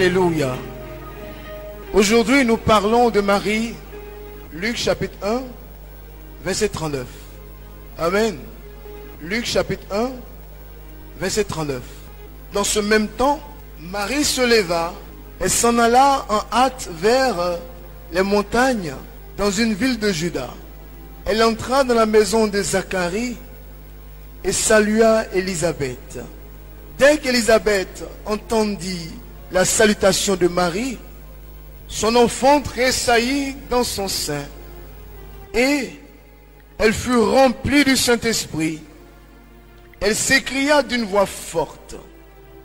Alléluia. Aujourd'hui, nous parlons de Marie, Luc chapitre 1, verset 39. Amen. Luc chapitre 1, verset 39. Dans ce même temps, Marie se leva et s'en alla en hâte vers les montagnes, dans une ville de Juda. Elle entra dans la maison de Zacharie et salua Élisabeth. Dès qu'Élisabeth entendit la salutation de Marie, son enfant tressaillit dans son sein et elle fut remplie du Saint-Esprit. Elle s'écria d'une voix forte: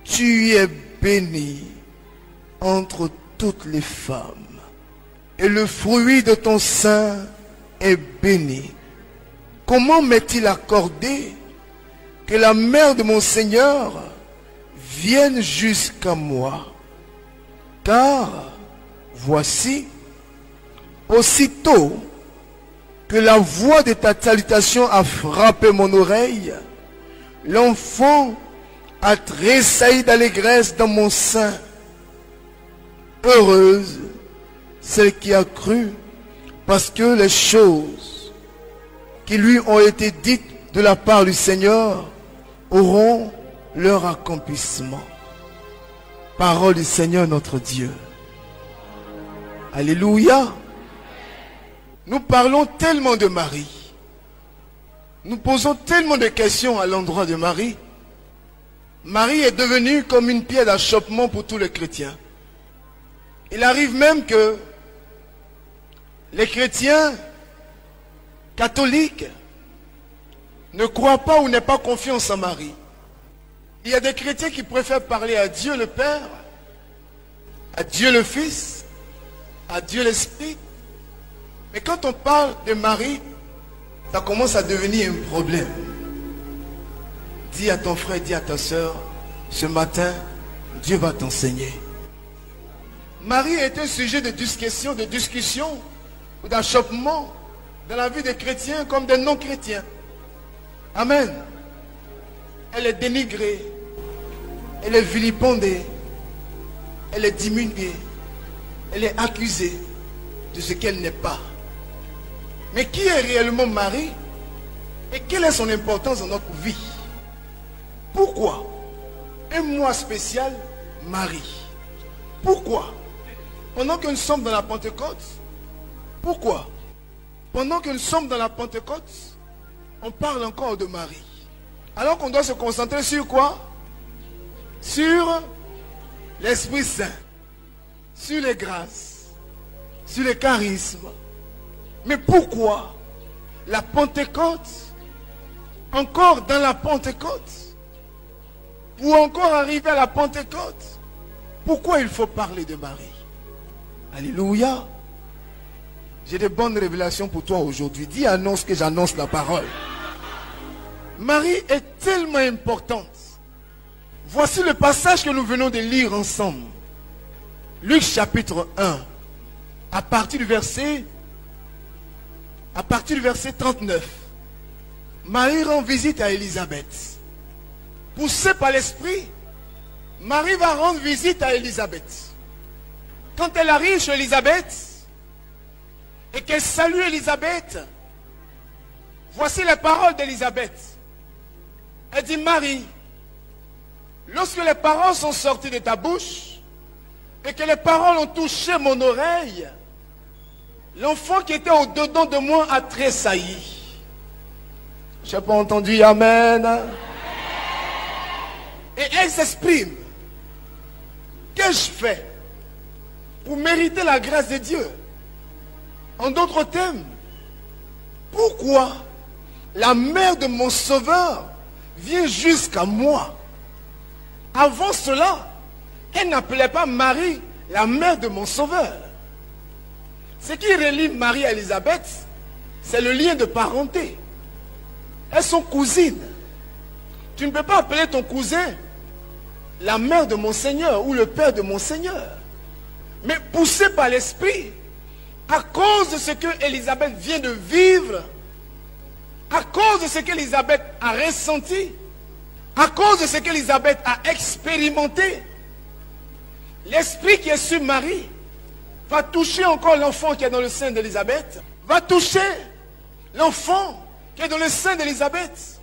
Tu es bénie entre toutes les femmes, et le fruit de ton sein est béni. Comment m'est-il accordé que la mère de mon Seigneur vienne jusqu'à moi? Car voici, aussitôt que la voix de ta salutation a frappé mon oreille, l'enfant a tressailli d'allégresse dans mon sein. Heureuse celle qui a cru, parce que les choses qui lui ont été dites de la part du Seigneur auront leur accomplissement. Parole du Seigneur notre Dieu. Alléluia. Nous parlons tellement de Marie. Nous posons tellement de questions à l'endroit de Marie. Marie est devenue comme une pierre d'achoppement pour tous les chrétiens. Il arrive même que les chrétiens catholiques ne croient pas ou n'aient pas confiance en Marie. Il y a des chrétiens qui préfèrent parler à Dieu le Père, à Dieu le Fils, à Dieu l'Esprit. Mais quand on parle de Marie, ça commence à devenir un problème. Dis à ton frère, dis à ta soeur, ce matin, Dieu va t'enseigner. Marie est un sujet de discussion ou d'achoppement dans la vie des chrétiens comme des non-chrétiens. Amen. Elle est dénigrée, elle est vilipendée, elle est diminuée, elle est accusée de ce qu'elle n'est pas. Mais qui est réellement Marie et quelle est son importance dans notre vie? Pourquoi un mois spécial, Marie? Pourquoi? Pendant que nous sommes dans la Pentecôte, pourquoi? Pendant que nous sommes dans la Pentecôte, on parle encore de Marie. Alors qu'on doit se concentrer sur quoi? Sur l'Esprit Saint, sur les grâces, sur les charismes. Mais pourquoi la Pentecôte, encore dans la Pentecôte, pour encore arriver à la Pentecôte, pourquoi il faut parler de Marie? Alléluia. J'ai de bonnes révélations pour toi aujourd'hui. Dis, annonce que j'annonce la parole. Marie est tellement importante. Voici le passage que nous venons de lire ensemble. Luc chapitre 1. À partir du verset 39. Marie rend visite à Élisabeth. Poussée par l'Esprit, Marie va rendre visite à Élisabeth. Quand elle arrive chez Élisabeth et qu'elle salue Élisabeth, voici les paroles d'Élisabeth. Elle dit: Marie, lorsque les paroles sont sorties de ta bouche et que les paroles ont touché mon oreille, l'enfant qui était au-dedans de moi a tressailli. Je n'ai pas entendu Amen. Et elle s'exprime. Qu'ai-je fait pour mériter la grâce de Dieu? En d'autres termes, pourquoi la mère de mon Sauveur vient jusqu'à moi? Avant cela, elle n'appelait pas Marie la mère de mon Sauveur. Ce qui relie Marie à Élisabeth, c'est le lien de parenté. Elles sont cousines. Tu ne peux pas appeler ton cousin la mère de mon Seigneur ou le père de mon Seigneur. Mais poussé par l'Esprit, à cause de ce que Élisabeth vient de vivre, à cause de ce qu'Élisabeth a ressenti, à cause de ce qu'Élisabeth a expérimenté, l'esprit qui est sur Marie va toucher encore l'enfant qui est dans le sein d'Élisabeth, va toucher l'enfant qui est dans le sein d'Élisabeth.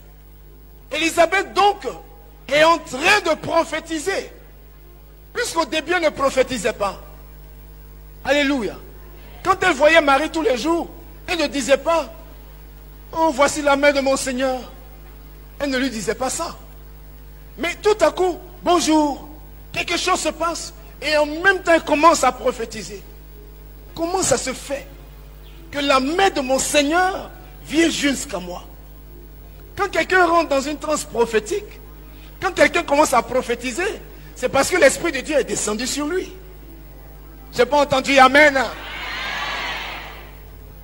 Élisabeth donc est en train de prophétiser, puisqu'au début elle ne prophétisait pas. Alléluia. Quand elle voyait Marie tous les jours, elle ne disait pas, oh voici la mère de mon Seigneur. Elle ne lui disait pas ça. Mais tout à coup, bonjour, quelque chose se passe et en même temps elle commence à prophétiser. Comment ça se fait que la main de mon Seigneur vient jusqu'à moi? Quand quelqu'un rentre dans une transe prophétique, quand quelqu'un commence à prophétiser, c'est parce que l'Esprit de Dieu est descendu sur lui. Je n'ai pas entendu Amen.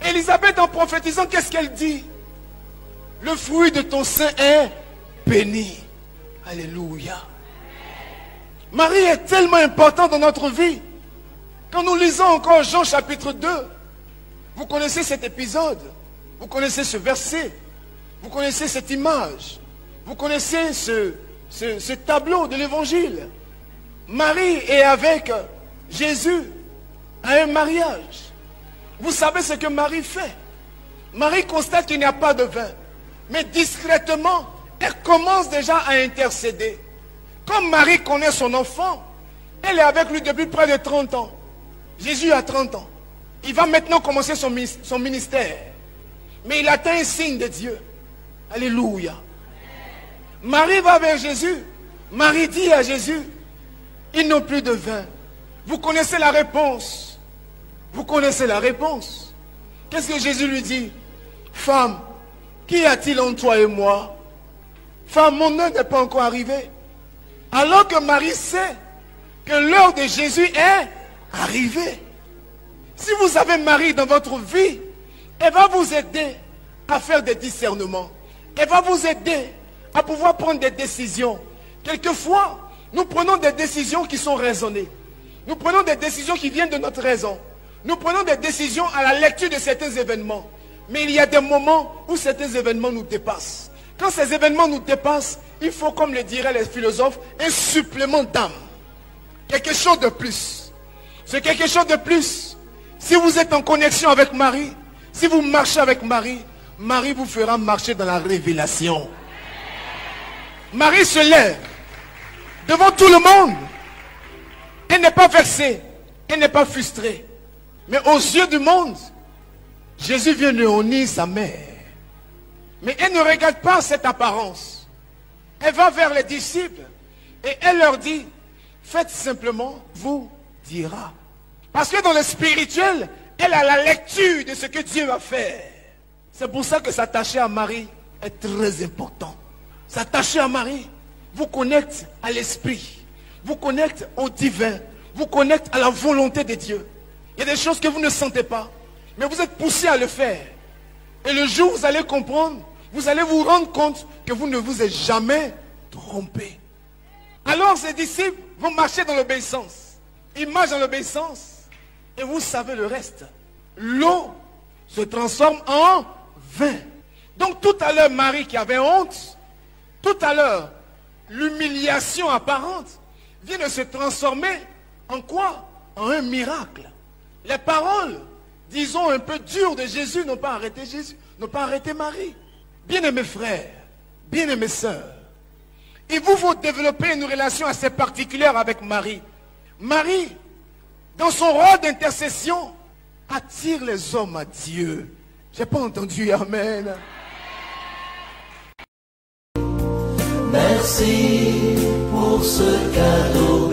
Élisabeth, en prophétisant, qu'est-ce qu'elle dit? Le fruit de ton sein est béni. Alléluia. Marie est tellement importante dans notre vie. Quand nous lisons encore Jean chapitre 2, vous connaissez cet épisode, vous connaissez ce verset, vous connaissez cette image, vous connaissez ce tableau de l'évangile. Marie est avec Jésus à un mariage. Vous savez ce que Marie fait? Marie constate qu'il n'y a pas de vin. Mais discrètement, elle commence déjà à intercéder. Comme Marie connaît son enfant, elle est avec lui depuis près de 30 ans. Jésus a 30 ans. Il va maintenant commencer son ministère. Mais il atteint un signe de Dieu. Alléluia. Marie va vers Jésus. Marie dit à Jésus, ils n'ont plus de vin. Vous connaissez la réponse. Vous connaissez la réponse. Qu'est-ce que Jésus lui dit? Femme, qu'y a-t-il entre toi et moi? Femme, mon heure n'est pas encore arrivée. Alors que Marie sait que l'heure de Jésus est arrivée. Si vous avez Marie dans votre vie, elle va vous aider à faire des discernements. Elle va vous aider à pouvoir prendre des décisions. Quelquefois, nous prenons des décisions qui sont raisonnées. Nous prenons des décisions qui viennent de notre raison. Nous prenons des décisions à la lecture de certains événements. Mais il y a des moments où certains événements nous dépassent. Quand ces événements nous dépassent, il faut, comme le diraient les philosophes, un supplément d'âme. Quelque chose de plus. C'est quelque chose de plus. Si vous êtes en connexion avec Marie, si vous marchez avec Marie, Marie vous fera marcher dans la révélation. Marie se lève devant tout le monde. Elle n'est pas vexée, elle n'est pas frustrée. Mais aux yeux du monde, Jésus vient de honner sa mère. Mais elle ne regarde pas cette apparence. Elle va vers les disciples et elle leur dit, faites simplement, vous dira. Parce que dans le spirituel, elle a la lecture de ce que Dieu va faire. C'est pour ça que s'attacher à Marie est très important. S'attacher à Marie vous connecte à l'esprit, vous connecte au divin, vous connecte à la volonté de Dieu. Il y a des choses que vous ne sentez pas, mais vous êtes poussé à le faire. Et le jour où vous allez comprendre, vous allez vous rendre compte que vous ne vous êtes jamais trompé. Alors ces disciples vont marcher dans l'obéissance. Ils marchent dans l'obéissance. Et vous savez le reste. L'eau se transforme en vin. Donc tout à l'heure, Marie qui avait honte, tout à l'heure, l'humiliation apparente vient de se transformer en quoi? En un miracle. Les paroles, disons un peu dures de Jésus, n'ont pas arrêté Jésus, n'ont pas arrêté Marie. Bien-aimés frères, bien-aimées sœurs, il vous faut développer une relation assez particulière avec Marie. Marie, dans son rôle d'intercession, attire les hommes à Dieu. J'ai pas entendu Amen. Merci pour ce cadeau.